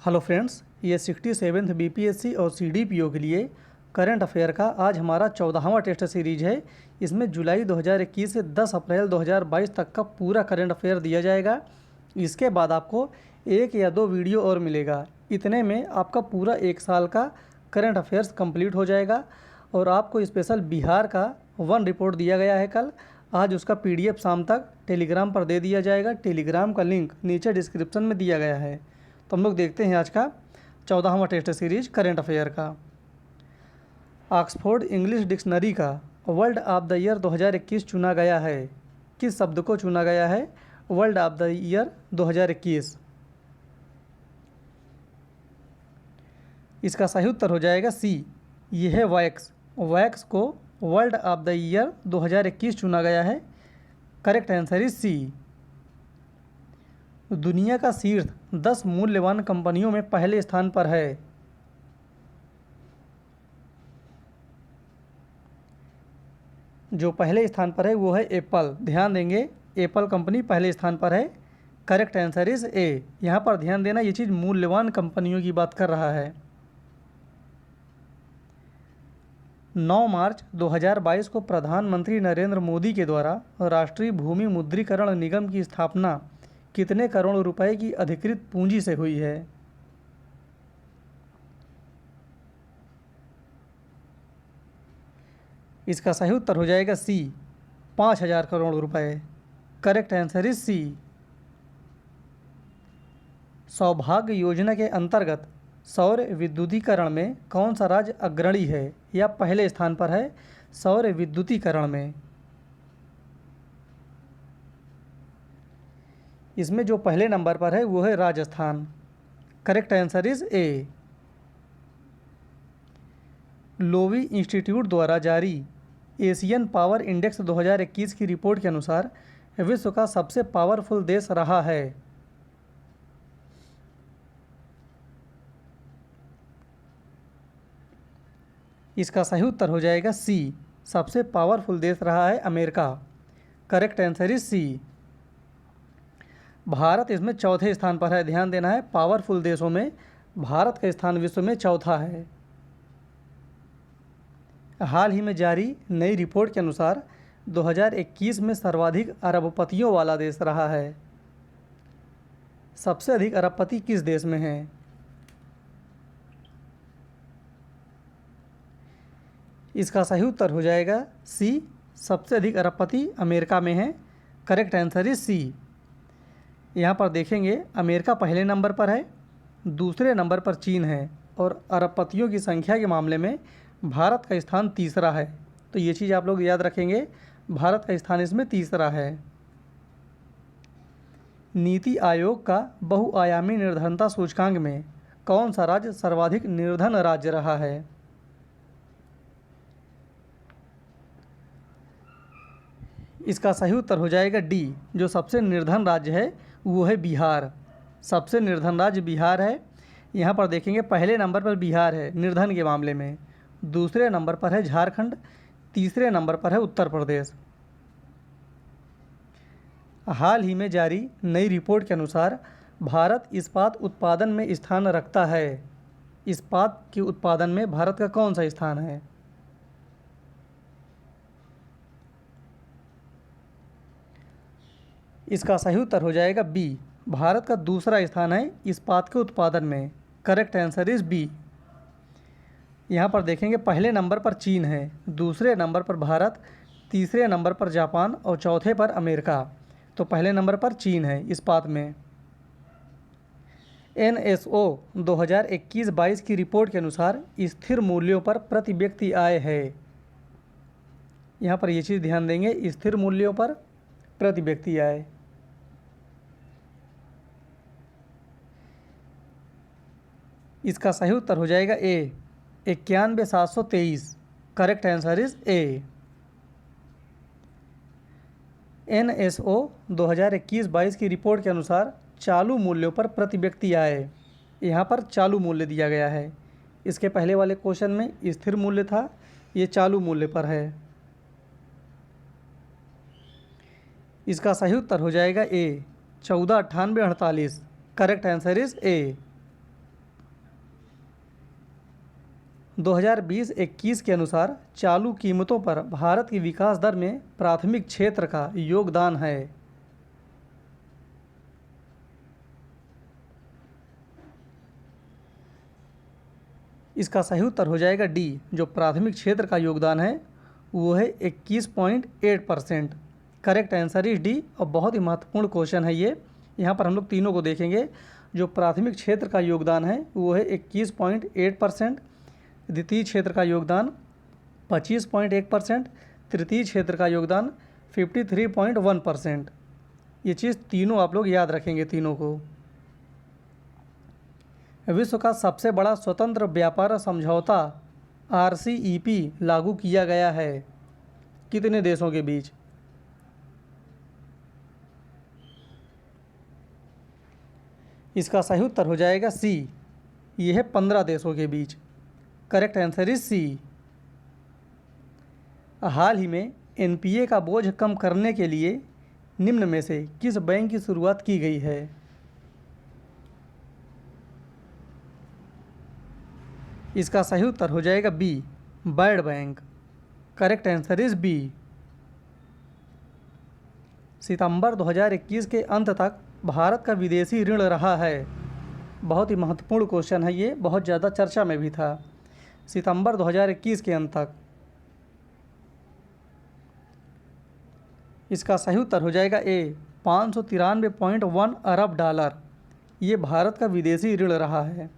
Hello friends, ये 67th BPSC और CDPO के लिए करंट अफेयर का आज हमारा 14वां टेस्ट सीरीज है। इसमें जुलाई 2021 से 10 अप्रैल 2022 तक का पूरा करंट अफेयर दिया जाएगा। इसके बाद आपको एक या दो वीडियो और मिलेगा। इतने में आपका पूरा एक साल का करंट अफेयर्स कंप्लीट हो जाएगा। और आपको स्पेशल बिहार का 1 रिपोर्ट दिया गया है कल। आज उसका पीडीएफ शाम तक टेलीग्राम पर दे दिया जाएगा। टेलीग्राम का लिंक नीचे डिस्क्रिप्शन में दिया गया है। तो हम लोग देखते हैं आज का 14वां टेस्ट सीरीज करंट अफेयर का। ऑक्सफोर्ड इंग्लिश डिक्शनरी का वर्ल्ड ऑफ द ईयर 2021 चुना गया है। किस शब्द को चुना गया है वर्ल्ड ऑफ द ईयर 2021? इसका सही उत्तर हो जाएगा सी, यह है वैक्स। वैक्स को वर्ल्ड ऑफ द ईयर 2021 चुना गया है। Correct answer is C. दुनिया का शीर्ष 10 मूल्यवान कंपनियों में पहले स्थान पर है। जो पहले स्थान पर है वो है एप्पल। ध्यान देंगे, एप्पल कंपनी पहले स्थान पर है। Correct answer is a. यहाँ पर ध्यान देना, ये चीज़ मूल्यवान कंपनियों की बात कर रहा है। 9 मार्च 2022 को प्रधानमंत्री नरेंद्र मोदी के द्वारा राष्ट्रीय भूमि मुद्रीकरण निगम की स्थापना कितने करोड़ रुपए की अधिकृत पूंजी से हुई है? इसका सही उत्तर हो जाएगा सी, 5,000 करोड़ रुपए। Correct answer is C. Saubhagya Yojana के अंतर्गत सौर विद्युतीकरण में कौन सा राज्य अग्रणी है या पहले स्थान पर है सौर विद्युतीकरण में? इसमें जो पहले नंबर पर है वो है Rajasthan. Correct answer is a. Loewi institute द्वारा जारी एशियन पावर इंडेक्स 2021 की रिपोर्ट के अनुसार विश्व का सबसे पावरफुल देश रहा है। इसका सही उत्तर हो जाएगा सी, सबसे पावरफुल देश रहा है America. Correct answer is C. Bharat इसमें चौथे स्थान पर है। ध्यान देना है, पावरफुल देशों में भारत का स्थान विश्व में चौथा है। हाल ही में जारी नई रिपोर्ट के अनुसार 2021 में सर्वाधिक अरबपतियों वाला देश रहा है। सबसे अधिक अरबपति किस देश में हैं? इसका सही उत्तर हो जाएगा सी, सबसे अधिक अरबपति अमेरिका में हैं। Correct answer is C. यहाँ पर देखेंगे, अमेरिका पहले नंबर पर है, दूसरे नंबर पर चीन है और अरबपतियों की संख्या के मामले में भारत का स्थान तीसरा है। तो ये चीज़ आप लोग याद रखेंगे, भारत का स्थान इसमें तीसरा है। नीति आयोग का बहुआयामी निर्धनता सूचकांक में कौन सा राज्य सर्वाधिक निर्धन राज्य रहा है? इसका सही उत्तर हो जाएगा डी, जो सबसे निर्धन राज्य है वो है बिहार। सबसे निर्धन राज्य बिहार है। यहाँ पर देखेंगे, पहले नंबर पर बिहार है निर्धन के मामले में, दूसरे नंबर पर है झारखंड, तीसरे नंबर पर है उत्तर प्रदेश। हाल ही में जारी नई रिपोर्ट के अनुसार भारत इस्पात उत्पादन में स्थान रखता है। इस्पात के उत्पादन में भारत का कौन सा स्थान है? इसका सही उत्तर हो जाएगा बी, भारत का दूसरा स्थान है इस्पात के उत्पादन में। Correct answer is B. यहाँ पर देखेंगे, पहले नंबर पर चीन है, दूसरे नंबर पर भारत, तीसरे नंबर पर जापान और चौथे पर अमेरिका। तो पहले नंबर पर चीन है इस्पात में। NSO 2021-22 की रिपोर्ट के अनुसार स्थिर मूल्यों पर प्रति व्यक्ति आय है। यहाँ पर ये चीज़ ध्यान देंगे, स्थिर मूल्यों पर प्रति व्यक्ति आय। इसका सही उत्तर हो जाएगा ए, 91,723। Correct answer is a. NSO 2021-22 की रिपोर्ट के अनुसार चालू मूल्यों पर प्रति व्यक्ति आय, यहाँ पर चालू मूल्य दिया गया है। इसके पहले वाले क्वेश्चन में स्थिर मूल्य था, ये चालू मूल्य पर है। इसका सही उत्तर हो जाएगा ए, 149848। Correct answer is a. 2020-21 के अनुसार चालू कीमतों पर भारत की विकास दर में प्राथमिक क्षेत्र का योगदान है? इसका सही उत्तर हो जाएगा डी। जो प्राथमिक क्षेत्र का योगदान है वो है 21.8%। Correct answer is D. और बहुत ही महत्वपूर्ण क्वेश्चन है ये। यहाँ पर हम लोग तीनों को देखेंगे। जो प्राथमिक क्षेत्र का योगदान है वो है 21.8%, द्वितीय क्षेत्र का योगदान 25.1%, तृतीय क्षेत्र का योगदान 53.1%। ये चीज़ तीनों आप लोग याद रखेंगे तीनों को। विश्व का सबसे बड़ा स्वतंत्र व्यापार समझौता RCEP लागू किया गया है कितने देशों के बीच? इसका सही उत्तर हो जाएगा सी। ये है 15 देशों के बीच। Correct answer is C. हाल ही में NPA का बोझ कम करने के लिए निम्न में से किस बैंक की शुरुआत की गई है? इसका सही उत्तर हो जाएगा B, World Bank. Correct answer is B. सितंबर 2021 के अंत तक भारत का विदेशी ऋण रहा है? बहुत ही महत्वपूर्ण क्वेश्चन है ये, बहुत ज़्यादा चर्चा में भी था। सितंबर 2021 के अंत तक। इसका सही उत्तर हो जाएगा ए, 593.1 अरब डॉलर। ये भारत का विदेशी ऋण रहा है।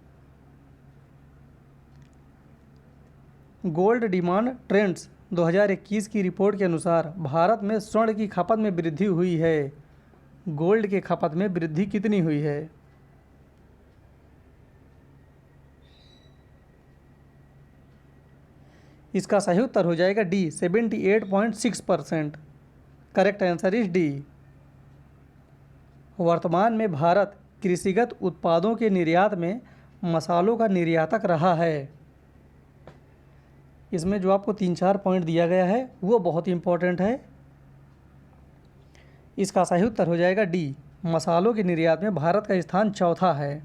गोल्ड डिमांड ट्रेंड्स 2021 की रिपोर्ट के अनुसार भारत में स्वर्ण की खपत में वृद्धि हुई है। गोल्ड के खपत में वृद्धि कितनी हुई है? इसका सही उत्तर हो जाएगा D, 78.6%। Correct answer is D. वर्तमान में भारत कृषिगत उत्पादों के निर्यात में मसालों का निर्यातक रहा है। इसमें जो आपको 3-4 पॉइंट दिया गया है वो बहुत इंपॉर्टेंट है। इसका सही उत्तर हो जाएगा डी। मसालों के निर्यात में भारत का स्थान चौथा है।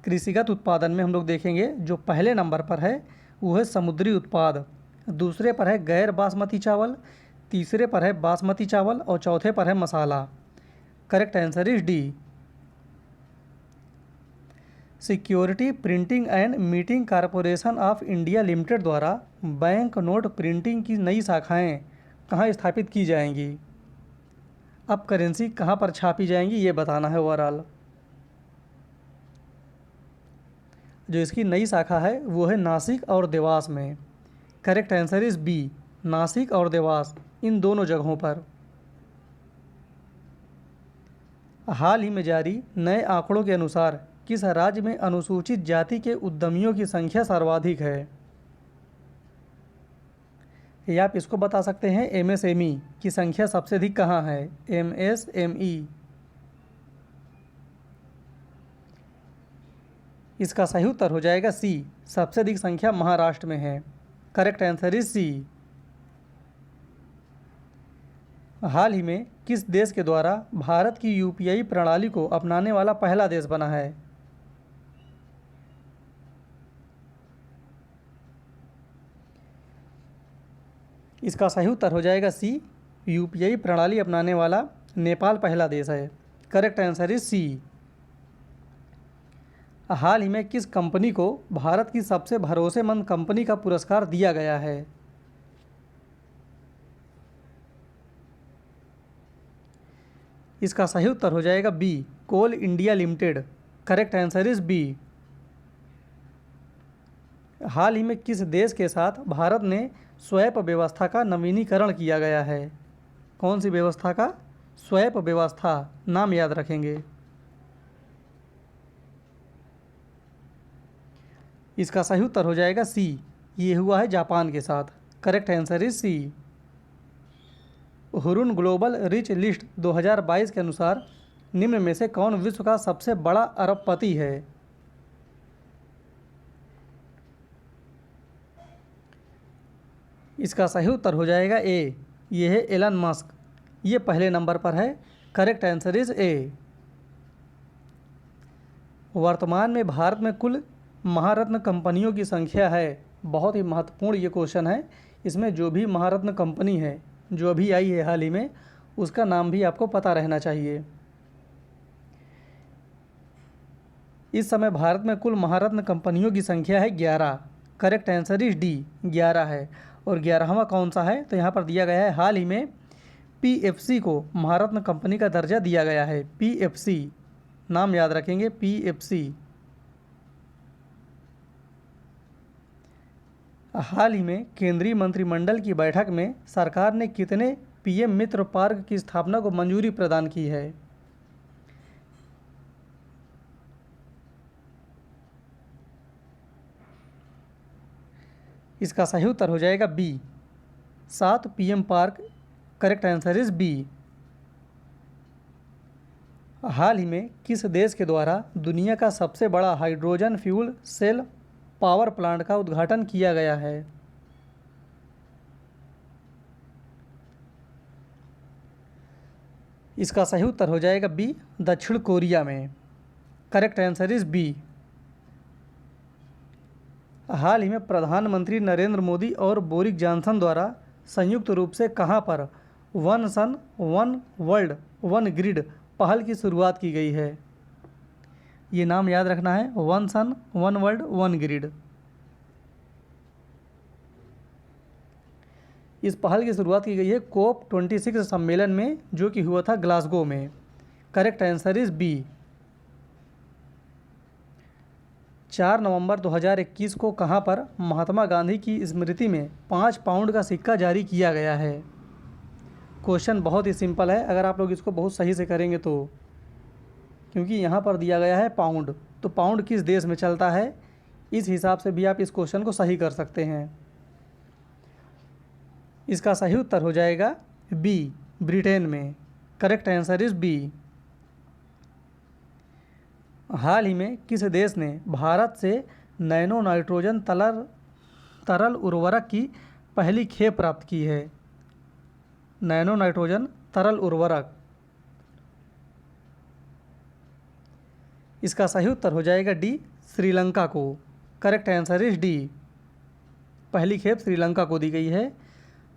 कृषिगत उत्पादन में हम लोग देखेंगे जो पहले नंबर पर है वो है समुद्री उत्पाद, दूसरे पर है गैर बासमती चावल, तीसरे पर है बासमती चावल और चौथे पर है masala. Correct answer is D. Security Printing and Minting Corporation of India Limited द्वारा बैंक नोट प्रिंटिंग की नई शाखाएं कहाँ स्थापित की जाएंगी? अब करेंसी कहाँ पर छापी जाएंगी ये बताना है ओवरऑल। जो इसकी नई शाखा है वो है नासिक और देवास में। Correct answer is B, Nashik और देवास, इन दोनों जगहों पर। हाल ही में जारी नए आंकड़ों के अनुसार किस राज्य में अनुसूचित जाति के उद्यमियों की संख्या सर्वाधिक है? या आप इसको बता सकते हैं MSME की संख्या सबसे अधिक कहाँ है? MSME। इसका सही उत्तर हो जाएगा सी, सबसे अधिक संख्या महाराष्ट्र में है। Correct answer is C. हाल ही में किस देश के द्वारा भारत की UPI प्रणाली को अपनाने वाला पहला देश बना है? इसका सही उत्तर हो जाएगा सी, UPI प्रणाली अपनाने वाला नेपाल पहला देश है। Correct answer is C. हाल ही में किस कंपनी को भारत की सबसे भरोसेमंद कंपनी का पुरस्कार दिया गया है? इसका सही उत्तर हो जाएगा B, Coal India Limited. Correct answer is B. हाल ही में किस देश के साथ भारत ने स्वैप व्यवस्था का नवीनीकरण किया गया है? कौन सी व्यवस्था का? स्वैप व्यवस्था, नाम याद रखेंगे। इसका सही उत्तर हो जाएगा सी, ये हुआ है जापान के साथ। Correct answer is C. Hurun global rich list 2022 के अनुसार निम्न में से कौन विश्व का सबसे बड़ा अरबपति है? इसका सही उत्तर हो जाएगा ए, ये है एलन मस्क। ये पहले नंबर पर है। Correct answer is a. वर्तमान में भारत में कुल महारत्न कंपनियों की संख्या है। बहुत ही महत्वपूर्ण ये क्वेश्चन है। इसमें जो भी महारत्न कंपनी है जो अभी आई है हाल ही में, उसका नाम भी आपको पता रहना चाहिए। इस समय भारत में कुल महारत्न कंपनियों की संख्या है 11। करेक्ट आंसर इज डी, 11 है। और 11वां कौन सा है, तो यहाँ पर दिया गया है हाल ही में पीएफसी को महारत्न कंपनी का दर्जा दिया गया है। पीएफसी, नाम याद रखेंगे, पीएफसी। हाल ही में केंद्रीय मंत्रिमंडल की बैठक में सरकार ने कितने पीएम मित्र पार्क की स्थापना को मंजूरी प्रदान की है? इसका सही उत्तर हो जाएगा B, 7 PM park. Correct answer is B. हाल ही में किस देश के द्वारा दुनिया का सबसे बड़ा hydrogen fuel cell power plant का उद्घाटन किया गया है? इसका सही उत्तर हो जाएगा बी, दक्षिण कोरिया में। Correct answer is B. हाल ही में प्रधानमंत्री नरेंद्र मोदी और बोरिस जॉनसन द्वारा संयुक्त रूप से कहां पर one sun one world one grid पहल की शुरुआत की गई है? ये नाम याद रखना है, one sun one world one grid. इस पहल की शुरुआत की गई है COP26 सम्मेलन में, जो कि हुआ था ग्लासगो में। Correct answer is B. 4 नवंबर 2021 को कहां पर महात्मा गांधी की स्मृति में 5 पाउंड का सिक्का जारी किया गया है? क्वेश्चन बहुत ही सिंपल है, अगर आप लोग इसको बहुत सही से करेंगे तो। क्योंकि यहाँ पर दिया गया है पाउंड, तो पाउंड किस देश में चलता है, इस हिसाब से भी आप इस क्वेश्चन को सही कर सकते हैं। इसका सही उत्तर हो जाएगा बी, ब्रिटेन में। Correct answer is B. हाल ही में किस देश ने भारत से नैनो नाइट्रोजन तरल उर्वरक की पहली खेप प्राप्त की है? नैनो नाइट्रोजन तरल उर्वरक। इसका सही उत्तर हो जाएगा डी, श्रीलंका को। करेक्ट आंसर इज डी, पहली खेप श्रीलंका को दी गई है।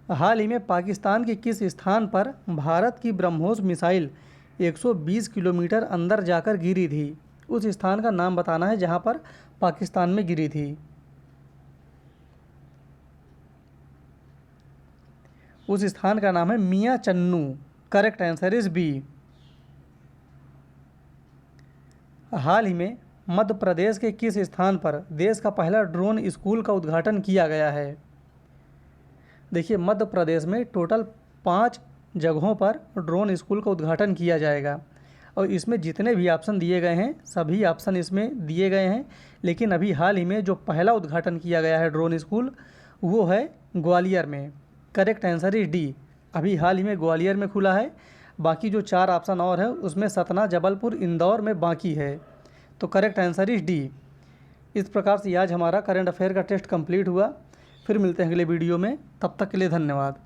हाल ही में पाकिस्तान के किस स्थान पर भारत की ब्रह्मोस मिसाइल 120 किलोमीटर अंदर जाकर गिरी थी? उस स्थान का नाम बताना है जहां पर पाकिस्तान में गिरी थी। उस स्थान का नाम है Mian Channu. Correct answer is B. हाल ही में मध्य प्रदेश के किस स्थान पर देश का पहला ड्रोन स्कूल का उद्घाटन किया गया है? देखिए, मध्य प्रदेश में टोटल 5 जगहों पर ड्रोन स्कूल का उद्घाटन किया जाएगा, और इसमें जितने भी ऑप्शन दिए गए हैं सभी ऑप्शन इसमें दिए गए हैं। लेकिन अभी हाल ही में जो पहला उद्घाटन किया गया है ड्रोन स्कूल, वो है ग्वालियर में। करेक्ट आंसर इज डी, अभी हाल ही में ग्वालियर में खुला है। बाकी जो 4 ऑप्शन और है उसमें सतना, जबलपुर, इंदौर में बाकी है। तो करेक्ट आंसर इज डी। इस प्रकार से आज हमारा करंट अफेयर का टेस्ट कंप्लीट हुआ। फिर मिलते हैं अगले वीडियो में, तब तक के लिए धन्यवाद।